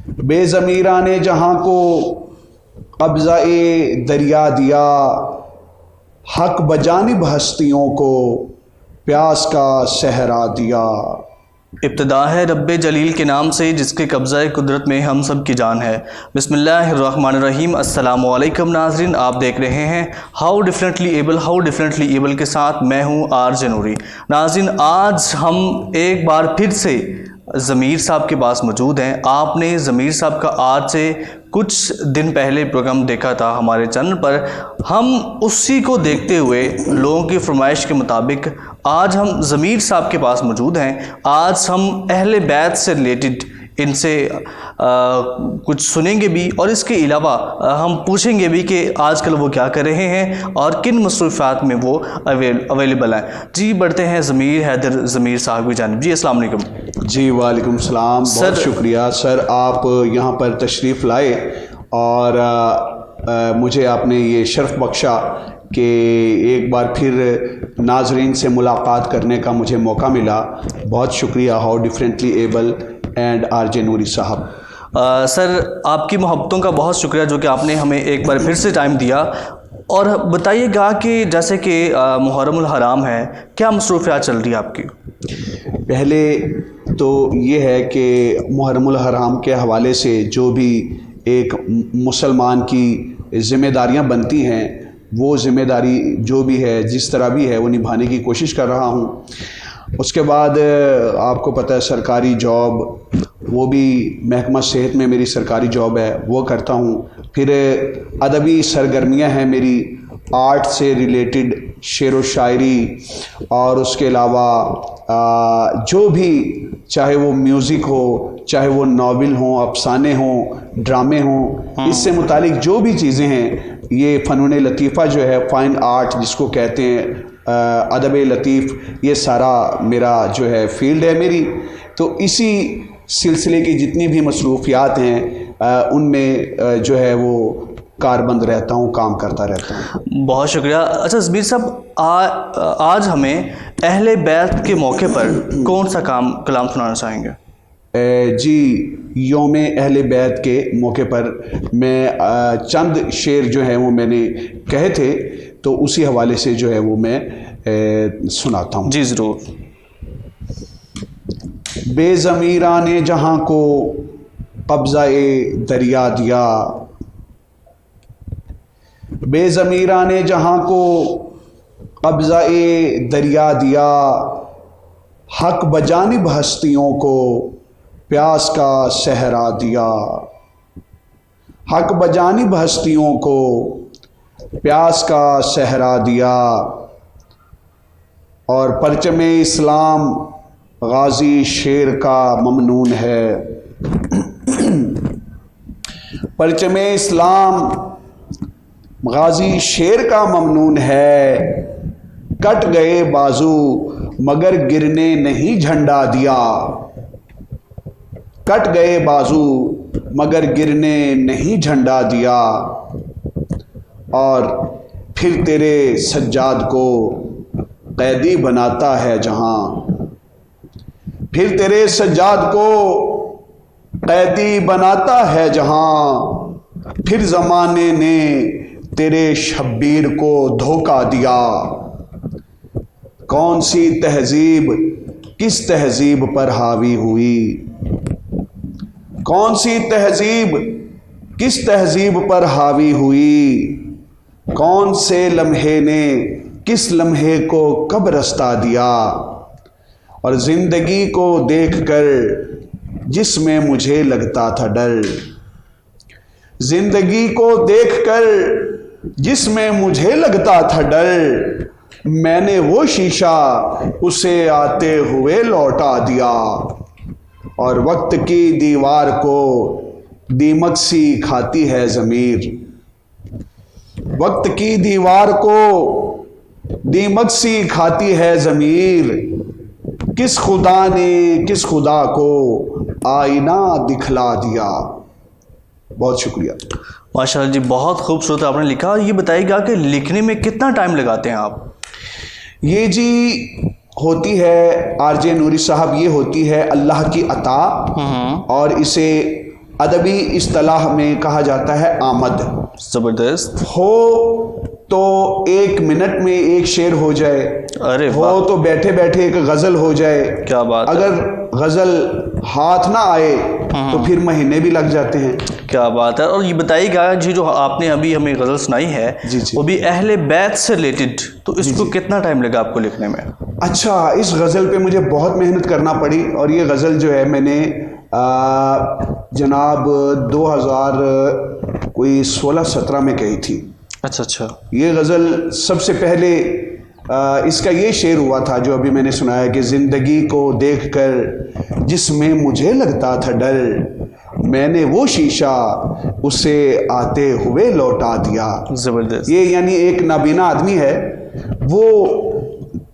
بے ضمیرہ نے جہاں کو قبضہ دریا دیا، حق بجانب ہستیوں کو پیاس کا صحرا دیا۔ ابتدا ہے رب جلیل کے نام سے جس کے قبضہ قدرت میں ہم سب کی جان ہے۔ بسم اللہ الرحمن الرحیم۔ السلام علیکم ناظرین، آپ دیکھ رہے ہیں ہاؤ ڈیفرنٹلی ایبل کے ساتھ میں ہوں RJ نوری۔ ناظرین، آج ہم ایک بار پھر سے ضمیر صاحب کے پاس موجود ہیں۔ آپ نے ضمیر صاحب کا آج سے کچھ دن پہلے پروگرام دیکھا تھا ہمارے چینل پر۔ ہم اسی کو دیکھتے ہوئے لوگوں کی فرمائش کے مطابق آج ہم ضمیر صاحب کے پاس موجود ہیں۔ آج ہم اہل بیت سے ریلیٹڈ ان سے کچھ سنیں گے بھی، اور اس کے علاوہ ہم پوچھیں گے بھی کہ آج کل وہ کیا کر رہے ہیں اور کن مصروفیات میں وہ اویلیبل ہیں۔ جی بڑھتے ہیں ضمیر صاحب کی جانب۔ جی السلام علیکم۔ جی وعلیکم السلام، بہت شکریہ سر، آپ یہاں پر تشریف لائے اور مجھے آپ نے یہ شرف بخشا کہ ایک بار پھر ناظرین سے ملاقات کرنے کا مجھے موقع ملا۔ بہت شکریہ how differently able and RJ نوری صاحب۔ سر آپ کی محبتوں کا بہت شکریہ جو کہ آپ نے ہمیں ایک بار پھر سے ٹائم دیا، اور بتائیے گا کہ جیسے کہ محرم الحرام ہے، کیا مصروفیات چل رہی ہے آپ کی؟ پہلے تو یہ ہے کہ محرم الحرام کے حوالے سے جو بھی ایک مسلمان کی ذمہ داریاں بنتی ہیں، وہ ذمہ داری جو بھی ہے جس طرح بھی ہے وہ نبھانے کی کوشش کر رہا ہوں۔ اس کے بعد آپ کو پتہ ہے سرکاری جاب، وہ بھی محکمہ صحت میں میری سرکاری جاب ہے، وہ کرتا ہوں۔ پھر ادبی سرگرمیاں ہیں میری، آرٹ سے ریلیٹڈ شعر و شاعری، اور اس کے علاوہ جو بھی، چاہے وہ میوزک ہو، چاہے وہ ناول ہوں، افسانے ہوں، ڈرامے ہوں، اس سے متعلق جو بھی چیزیں ہیں، یہ فنون لطیفہ جو ہے، فائن آرٹ جس کو کہتے ہیں، ادب لطیف، یہ سارا میرا جو ہے فیلڈ ہے میری۔ تو اسی سلسلے کی جتنی بھی مصروفیات ہیں ان میں جو ہے وہ کاربند رہتا ہوں، کام کرتا رہتا ہوں۔ بہت شکریہ۔ اچھا ضمیر صاحب، آج ہمیں اہل بیت کے موقع پر کون سا کلام سنانا چاہیں گے؟ جی، یوم اہل بیت کے موقع پر میں چند شعر جو ہیں وہ میں نے کہے تھے، تو اسی حوالے سے جو ہے وہ میں سناتا ہوں۔ جی ضرور۔ بے ضمیرہ نے جہاں کو قبضہ دریا دیا، بے ضمیرہ نے جہاں کو قبضہ دریا دیا، حق بجانب ہستیوں کو پیاس کا صحرا دیا، حق بجانب ہستیوں کو پیاس کا صحرا دیا، اور پرچم اسلام غازی شیر کا ممنون ہے، پرچم اسلام غازی شیر کا ممنون ہے، کٹ گئے بازو مگر گرنے نہیں جھنڈا دیا، کٹ گئے بازو مگر گرنے نہیں جھنڈا دیا، اور پھر تیرے سجاد کو قیدی بناتا ہے جہاں، پھر تیرے سجاد کو قیدی بناتا ہے جہاں، پھر زمانے نے تیرے شبیر کو دھوکہ دیا، کون سی تہذیب کس تہذیب پر حاوی ہوئی، کون سی تہذیب کس تہذیب پر حاوی ہوئی، کون سے لمحے نے کس لمحے کو کب رستہ دیا، اور زندگی کو دیکھ کر جس میں مجھے لگتا تھا ڈر، زندگی کو دیکھ کر جس میں مجھے لگتا تھا ڈر، میں نے وہ شیشہ اسے آتے ہوئے لوٹا دیا، اور وقت کی دیوار کو دیمک سی کھاتی ہے ضمیر، وقت کی دیوار کو دیمک سی کھاتی ہے ضمیر، کس خدا نے کس خدا کو آئینہ دکھلا دیا۔ بہت شکریہ۔ ماشاء اللہ جی، بہت خوبصورت آپ نے لکھا۔ یہ بتائیے گا کہ لکھنے میں کتنا ٹائم لگاتے ہیں آپ؟ یہ جی ہوتی ہے RJ نوری صاحب، یہ ہوتی ہے اللہ کی عطا، اور اسے ادبی اصطلاح میں کہا جاتا ہے آمد. زبردست. ہو تو 1 منٹ میں ایک شعر ہو جائے, ارے ہو تو بیٹھے بیٹھے ایک غزل ہو جائے. کیا بات ہے. اگر غزل ہاتھ نہ آئے تو پھر مہینے بھی لگ جاتے ہیں. کیا بات ہے. اور یہ بتائیے گا جی جو آپ نے ابھی ہمیں غزل سنائی ہے وہ بھی اہل بیت سے ریلیٹڈ, تو اس کو کتنا ٹائم لگا آپ کو لکھنے میں؟ اچھا, اس غزل پہ مجھے بہت محنت کرنا پڑی, اور یہ غزل جو ہے میں نے جناب 2016-17 میں کہی تھی. اچھا. یہ غزل سب سے پہلے اس کا یہ شعر ہوا تھا جو ابھی میں نے سنایا کہ زندگی کو دیکھ کر جس میں مجھے لگتا تھا ڈر, میں نے وہ شیشہ اسے آتے ہوئے لوٹا دیا. زبردست. یہ یعنی ایک نابینا آدمی ہے, وہ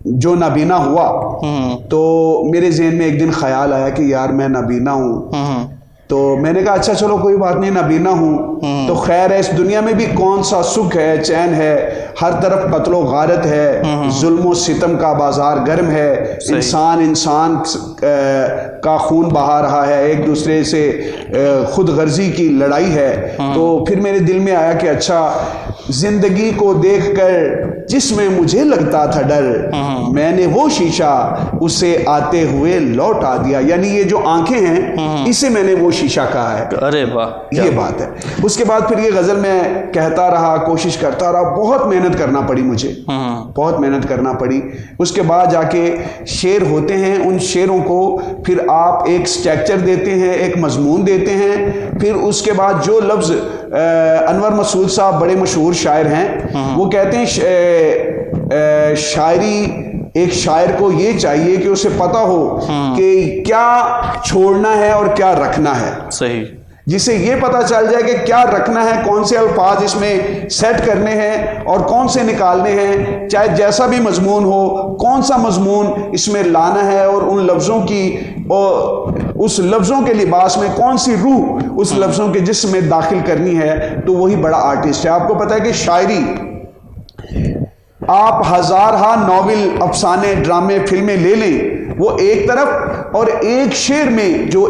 جو نابینا ہوا تو میرے ذہن میں ایک دن خیال آیا کہ یار میں نابینا ہوں. تو میں نے کہا اچھا چلو کوئی بات نہیں, نابینا ہوں تو خیر ہے, اس دنیا میں بھی کون سا سکھ ہے, چین ہے, ہر طرف قتل و غارت ہے, ظلم و ستم کا بازار گرم ہے, انسان کا خون بہا رہا ہے, ایک دوسرے سے خود غرضی کی لڑائی ہے. تو پھر میرے دل میں آیا کہ اچھا, زندگی کو دیکھ کر جس میں مجھے لگتا تھا ڈر, میں نے وہ شیشہ اسے آتے ہوئے لوٹا دیا. یعنی یہ جو آنکھیں ہیں اسے میں نے وہ شیشہ کہا ہے. ارے واہ, یہ بات ہے. اس کے بعد پھر یہ غزل میں کہتا رہا, کوشش کرتا رہا, بہت محنت کرنا پڑی مجھے, بہت محنت کرنا پڑی. اس کے بعد جا کے شعر ہوتے ہیں, ان شعروں کو پھر آپ ایک سٹرکچر دیتے ہیں, ایک مضمون دیتے ہیں. پھر اس کے بعد جو لفظ انور مسعود صاحب بڑے مشہور شاعر ہیں, وہ کہتے ہیں شاعری ایک شاعر کو یہ چاہیے کہ اسے پتہ ہو کہ کیا چھوڑنا ہے اور کیا رکھنا ہے. صحیح. جسے یہ پتہ چل جائے کہ کیا رکھنا ہے, کون سے الفاظ اس میں سیٹ کرنے ہیں اور کون سے نکالنے ہیں, چاہے جیسا بھی مضمون ہو, کون سا مضمون اس میں لانا ہے, اور ان لفظوں کی اس لفظوں کے لباس میں کون سی روح اس لفظوں کے جسم میں داخل کرنی ہے, تو وہی بڑا آرٹسٹ ہے. آپ کو پتہ ہے کہ شاعری آپ ہزارہا ناول, افسانے, ڈرامے, فلمیں لے لیں, وہ ایک طرف, اور ایک شعر میں جو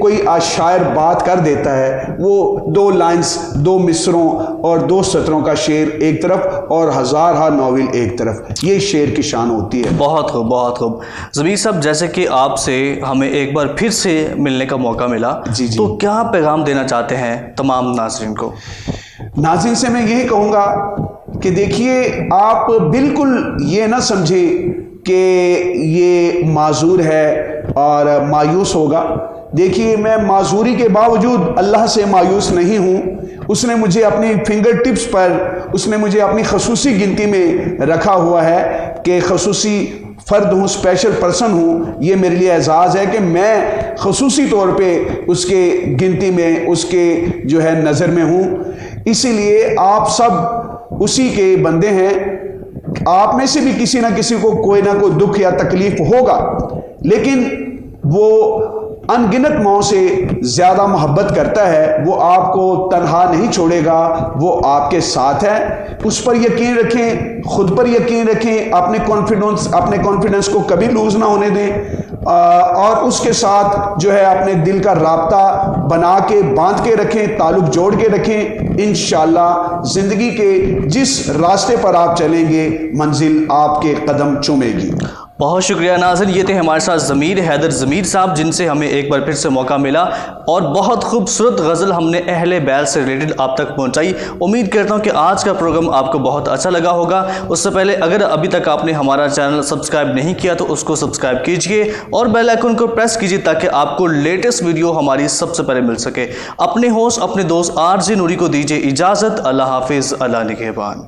کوئی شاعر بات کر دیتا ہے وہ 2 لائنز, 2 مصروں اور 2 سطروں کا شعر ایک طرف اور ہزارہا ناول ایک طرف. یہ شعر کی شان ہوتی ہے. بہت خوب, بہت خوب. ضمیر صاحب, جیسے کہ آپ سے ہمیں ایک بار پھر سے ملنے کا موقع ملا, تو کیا پیغام دینا چاہتے ہیں تمام ناظرین کو؟ ناظرین سے میں یہی کہوں گا کہ دیکھیے, آپ بالکل یہ نہ سمجھیں کہ یہ معذور ہے اور مایوس ہوگا. دیکھیے, میں معذوری کے باوجود اللہ سے مایوس نہیں ہوں. اس نے مجھے اپنی فنگر ٹپس پر, اس نے مجھے اپنی خصوصی گنتی میں رکھا ہوا ہے کہ خصوصی فرد ہوں, اسپیشل پرسن ہوں. یہ میرے لیے اعزاز ہے کہ میں خصوصی طور پہ اس کے گنتی میں, اس کے جو ہے نظر میں ہوں. اسی لیے آپ سب اسی کے بندے ہیں. آپ میں سے بھی کسی نہ کسی کو کوئی نہ کوئی دکھ یا تکلیف ہوگا, لیکن وہ ان گنت ماؤں سے زیادہ محبت کرتا ہے. وہ آپ کو تنہا نہیں چھوڑے گا, وہ آپ کے ساتھ ہے. اس پر یقین رکھیں, خود پر یقین رکھیں, اپنے کانفیڈنس کو کبھی لوز نہ ہونے دیں, اور اس کے ساتھ جو ہے اپنے دل کا رابطہ بنا کے, باندھ کے رکھیں, تعلق جوڑ کے رکھیں. انشاءاللہ زندگی کے جس راستے پر آپ چلیں گے منزل آپ کے قدم چومے گی. بہت شکریہ ناظرین, یہ تھے ہمارے ساتھ ضمیر حیدر ضمیر صاحب, جن سے ہمیں ایک بار پھر سے موقع ملا اور بہت خوبصورت غزل ہم نے اہل بیت سے ریلیٹڈ آپ تک پہنچائی. امید کرتا ہوں کہ آج کا پروگرام آپ کو بہت اچھا لگا ہوگا. اس سے پہلے اگر ابھی تک آپ نے ہمارا چینل سبسکرائب نہیں کیا تو اس کو سبسکرائب کیجئے اور بیل آئیکن کو پریس کیجئے تاکہ آپ کو لیٹسٹ ویڈیو ہماری سب سے پہلے مل سکے. اپنے ہوسٹ, اپنے دوست RJ نوری کو دیجئے اجازت. اللہ حافظ, اللہ نگہبان.